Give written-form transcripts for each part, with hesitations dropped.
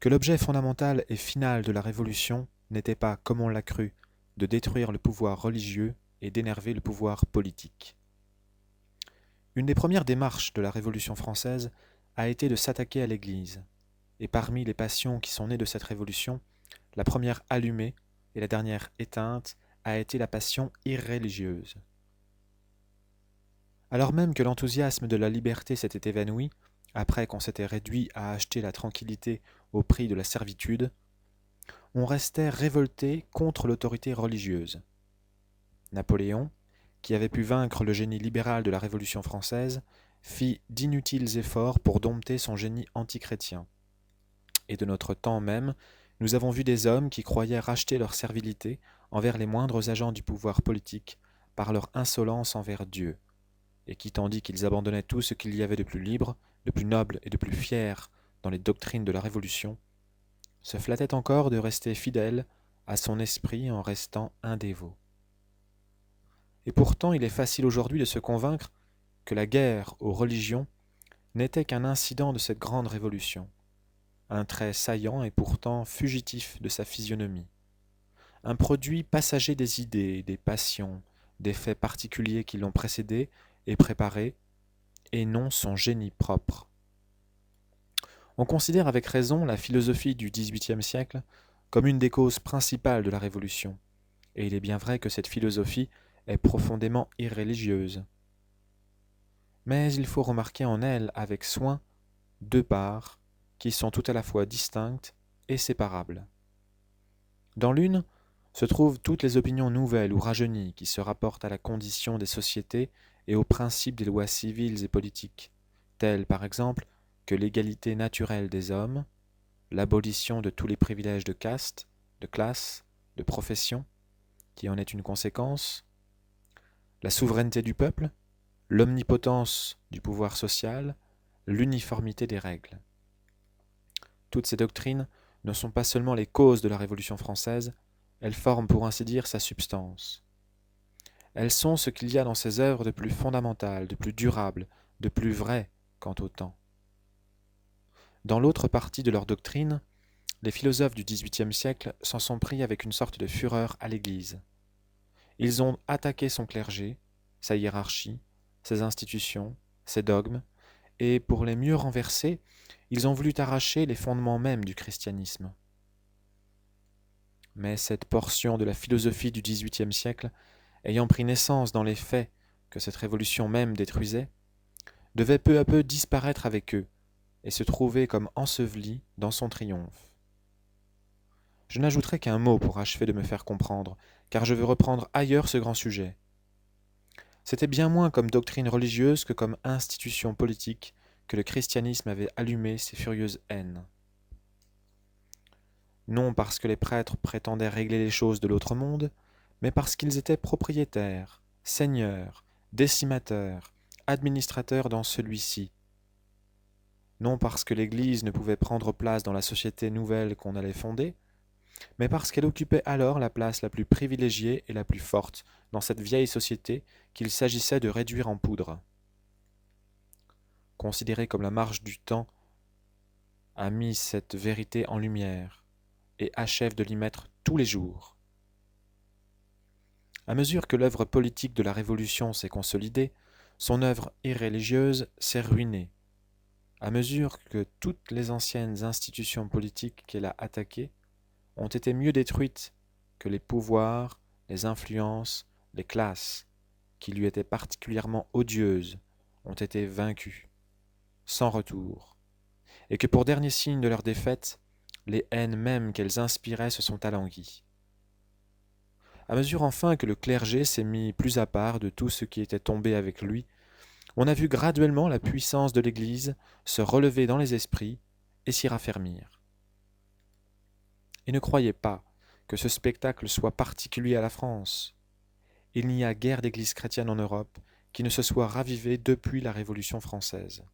que l'objet fondamental et final de la Révolution n'était pas, comme on l'a cru, de détruire le pouvoir religieux et d'énerver le pouvoir politique. Une des premières démarches de la Révolution française a été de s'attaquer à l'Église, et parmi les passions qui sont nées de cette révolution, la première allumée et la dernière éteinte a été la passion irreligieuse. Alors même que l'enthousiasme de la liberté s'était évanoui, après qu'on s'était réduit à acheter la tranquillité au prix de la servitude, on restait révolté contre l'autorité religieuse. Napoléon, qui avait pu vaincre le génie libéral de la Révolution française, fit d'inutiles efforts pour dompter son génie antichrétien. Et de notre temps même, nous avons vu des hommes qui croyaient racheter leur servilité envers les moindres agents du pouvoir politique par leur insolence envers Dieu, et qui, tandis qu'ils abandonnaient tout ce qu'il y avait de plus libre, de plus noble et de plus fier dans les doctrines de la Révolution, se flattaient encore de rester fidèles à son esprit en restant indévots. Et pourtant, il est facile aujourd'hui de se convaincre que la guerre aux religions n'était qu'un incident de cette grande révolution, un trait saillant et pourtant fugitif de sa physionomie, un produit passager des idées, des passions, des faits particuliers qui l'ont précédé et préparé, et non son génie propre. On considère avec raison la philosophie du XVIIIe siècle comme une des causes principales de la Révolution, et il est bien vrai que cette philosophie est profondément irreligieuse. Mais il faut remarquer en elle avec soin deux parts qui sont tout à la fois distinctes et séparables. Dans l'une se trouvent toutes les opinions nouvelles ou rajeunies qui se rapportent à la condition des sociétés et aux principes des lois civiles et politiques, telles par exemple que l'égalité naturelle des hommes, l'abolition de tous les privilèges de caste, de classe, de profession, qui en est une conséquence, la souveraineté du peuple, l'omnipotence du pouvoir social, l'uniformité des règles. Toutes ces doctrines ne sont pas seulement les causes de la Révolution française, elles forment pour ainsi dire sa substance. Elles sont ce qu'il y a dans ses œuvres de plus fondamental, de plus durable, de plus vrai quant au temps. Dans l'autre partie de leur doctrine, les philosophes du XVIIIe siècle s'en sont pris avec une sorte de fureur à l'Église. Ils ont attaqué son clergé, sa hiérarchie, ses institutions, ses dogmes, et pour les mieux renverser, ils ont voulu arracher les fondements mêmes du christianisme. Mais cette portion de la philosophie du XVIIIe siècle, ayant pris naissance dans les faits que cette révolution même détruisait, devait peu à peu disparaître avec eux et se trouver comme ensevelie dans son triomphe. Je n'ajouterai qu'un mot pour achever de me faire comprendre, car je veux reprendre ailleurs ce grand sujet. C'était bien moins comme doctrine religieuse que comme institution politique que le christianisme avait allumé ses furieuses haines. Non parce que les prêtres prétendaient régler les choses de l'autre monde, mais parce qu'ils étaient propriétaires, seigneurs, décimateurs, administrateurs dans celui-ci. Non parce que l'Église ne pouvait prendre place dans la société nouvelle qu'on allait fonder, mais parce qu'elle occupait alors la place la plus privilégiée et la plus forte dans cette vieille société qu'il s'agissait de réduire en poudre. Considérée comme la marche du temps, a mis cette vérité en lumière et achève de l'y mettre tous les jours. À mesure que l'œuvre politique de la Révolution s'est consolidée, son œuvre irreligieuse s'est ruinée. À mesure que toutes les anciennes institutions politiques qu'elle a attaquées ont été mieux détruites que les pouvoirs, les influences, les classes, qui lui étaient particulièrement odieuses, ont été vaincus, sans retour, et que pour dernier signe de leur défaite, les haines mêmes qu'elles inspiraient se sont alanguies. À mesure enfin que le clergé s'est mis plus à part de tout ce qui était tombé avec lui, on a vu graduellement la puissance de l'Église se relever dans les esprits et s'y raffermir. Et ne croyez pas que ce spectacle soit particulier à la France. Il n'y a guère d'église chrétienne en Europe qui ne se soit ravivée depuis la Révolution française.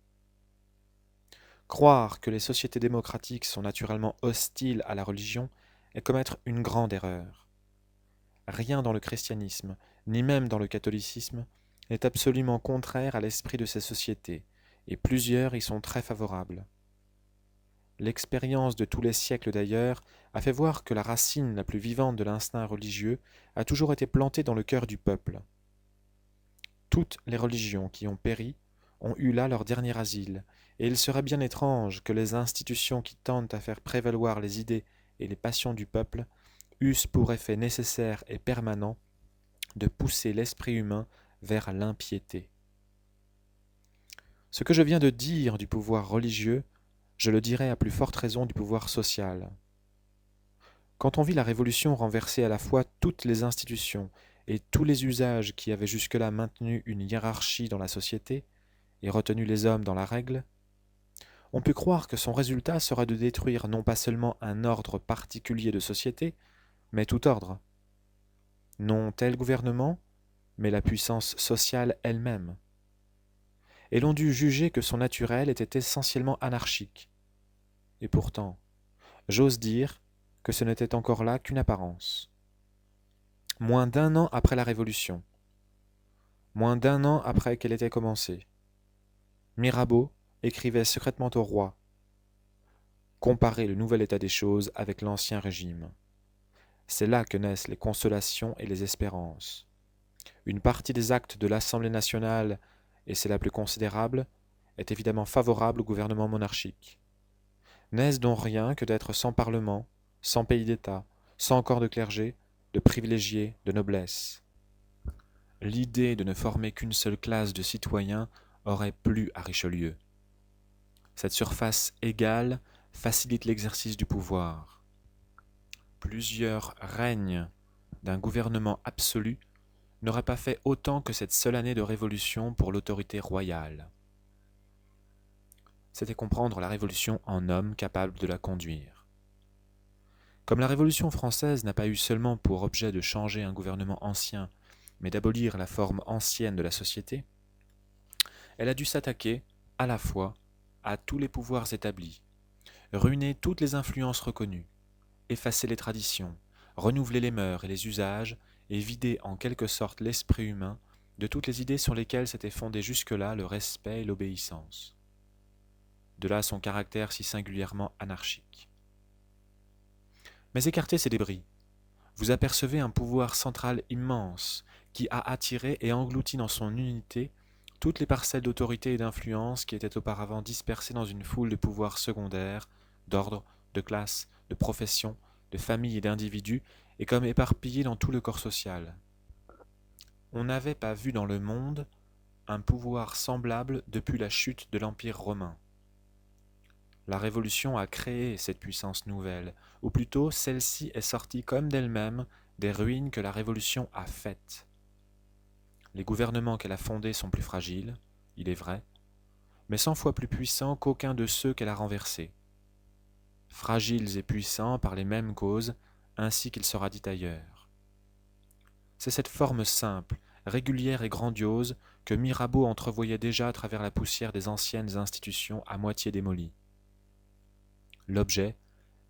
Croire que les sociétés démocratiques sont naturellement hostiles à la religion est commettre une grande erreur. Rien dans le christianisme, ni même dans le catholicisme, n'est absolument contraire à l'esprit de ces sociétés, et plusieurs y sont très favorables. l'expérience de tous les siècles d'ailleurs a fait voir que la racine la plus vivante de l'instinct religieux a toujours été plantée dans le cœur du peuple. Toutes les religions qui ont péri ont eu là leur dernier asile, et il serait bien étrange que les institutions qui tentent à faire prévaloir les idées et les passions du peuple eussent pour effet nécessaire et permanent de pousser l'esprit humain vers l'impiété. Ce que je viens de dire du pouvoir religieux, je le dirai à plus forte raison du pouvoir social. Quand on vit la Révolution renverser à la fois toutes les institutions et tous les usages qui avaient jusque-là maintenu une hiérarchie dans la société et retenu les hommes dans la règle, on peut croire que son résultat sera de détruire non pas seulement un ordre particulier de société, mais tout ordre. Non tel gouvernement, mais la puissance sociale elle-même. Et l'on dut juger que son naturel était essentiellement anarchique. Et pourtant, j'ose dire que ce n'était encore là qu'une apparence. Moins d'un an après la Révolution, moins d'un an après qu'elle était commencée, Mirabeau écrivait secrètement au roi « Comparez le nouvel état des choses avec l'ancien régime. C'est là que naissent les consolations et les espérances. Une partie des actes de l'Assemblée nationale, et c'est la plus considérable, est évidemment favorable au gouvernement monarchique. N'est-ce donc rien que d'être sans parlement, sans pays d'État, sans corps de clergé, de privilégiés, de noblesse. L'idée de ne former qu'une seule classe de citoyens aurait plu à Richelieu. Cette surface égale facilite l'exercice du pouvoir. Plusieurs règnes d'un gouvernement absolu n'auraient pas fait autant que cette seule année de révolution pour l'autorité royale. C'était comprendre la Révolution en homme capable de la conduire. Comme la Révolution française n'a pas eu seulement pour objet de changer un gouvernement ancien, mais d'abolir la forme ancienne de la société, elle a dû s'attaquer, à la fois, à tous les pouvoirs établis, ruiner toutes les influences reconnues, effacer les traditions, renouveler les mœurs et les usages, et vider en quelque sorte l'esprit humain de toutes les idées sur lesquelles s'était fondé jusque-là le respect et l'obéissance. De là son caractère si singulièrement anarchique. Mais écartez ces débris, vous apercevez un pouvoir central immense qui a attiré et englouti dans son unité toutes les parcelles d'autorité et d'influence qui étaient auparavant dispersées dans une foule de pouvoirs secondaires, d'ordre, de classe, de profession, de famille et d'individus, et comme éparpillées dans tout le corps social. On n'avait pas vu dans le monde un pouvoir semblable depuis la chute de l'Empire romain. La Révolution a créé cette puissance nouvelle, ou plutôt celle-ci est sortie comme d'elle-même des ruines que la Révolution a faites. Les gouvernements qu'elle a fondés sont plus fragiles, il est vrai, mais 100 fois plus puissants qu'aucun de ceux qu'elle a renversés. Fragiles et puissants par les mêmes causes, ainsi qu'il sera dit ailleurs. C'est cette forme simple, régulière et grandiose que Mirabeau entrevoyait déjà à travers la poussière des anciennes institutions à moitié démolies. L'objet,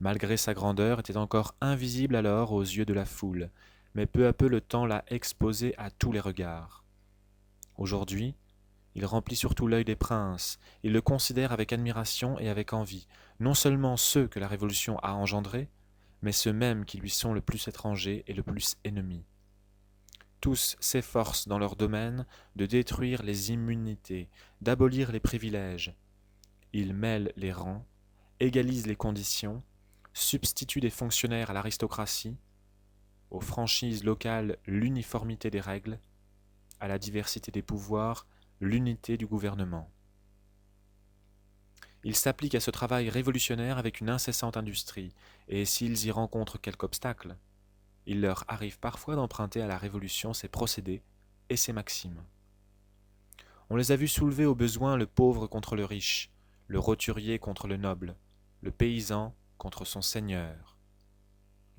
malgré sa grandeur, était encore invisible alors aux yeux de la foule, mais peu à peu le temps l'a exposé à tous les regards. Aujourd'hui, il remplit surtout l'œil des princes, ils le considèrent avec admiration et avec envie, non seulement ceux que la Révolution a engendrés, mais ceux mêmes qui lui sont le plus étrangers et le plus ennemis. Tous s'efforcent dans leur domaine de détruire les immunités, d'abolir les privilèges. Ils mêlent les rangs, égalisent les conditions, substituent des fonctionnaires à l'aristocratie, aux franchises locales l'uniformité des règles, à la diversité des pouvoirs l'unité du gouvernement. Ils s'appliquent à ce travail révolutionnaire avec une incessante industrie, et s'ils y rencontrent quelque obstacle, il leur arrive parfois d'emprunter à la Révolution ses procédés et ses maximes. On les a vus soulever au besoin le pauvre contre le riche, le roturier contre le noble, le paysan contre son seigneur.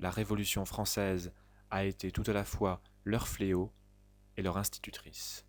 La Révolution française a été tout à la fois leur fléau et leur institutrice.